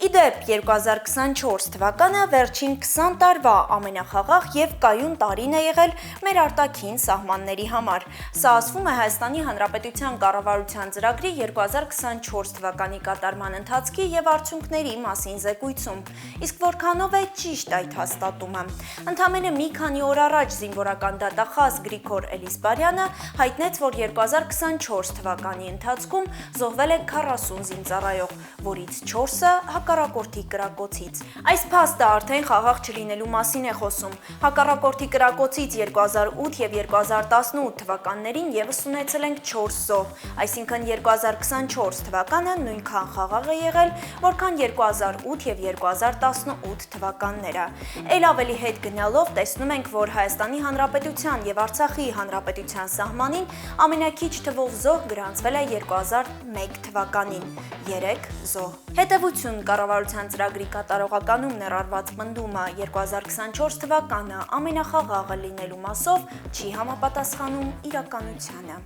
Իդեպ 2024 թվականը վերջին 20 տարվա ամենախաղաղ և կայուն տարին է եղել մեր արտաքին սահմանների համար։ Սա ասվում է Հայաստանի Հանրապետության կառավարության ծրագրի 2024 թվականի կատարման ընթացքի և արդյունքների մասին զեկույցում։ Իսկ որքանով է ճիշտ այդ հաստատումը։ Ընդամենը մի քանի օր առաջ զինվորական դատախազ Գրիգոր Էլիզբարյանը հայտնեց, որ 2024 թվականի ընթացքում զոհվել է 40 զինծառայող, որից 4-ը հակառակորդի կրակոցից։ Այս փաստը արդեն խաղաղ չլինելու մասին է խոսում։ Հակառակորդի կրակոցից 2008 և 2018 թվականներին ևս ունեցել ենք 4 զոհ, այսինքն 2024 թվականը նույնքան խաղաղ է եղել, որքան 2008 և 2018 թվականները։ Էլ ավելի հետ գնալով տեսնում ենք, որ Հայաստանի Հանրապետության և Արցախի Հանրապետության սահմանին ամենաքիչ թվով զոհ գրանցվել է 2001 թվականին՝ 3 զոհ։ Հետևություն կառավարության ծրագրի կատարողականում ներառված պնդումը 2024 թվականը ամենախաղաղը լինելու մասով չի համապատասխանում իրականությանը։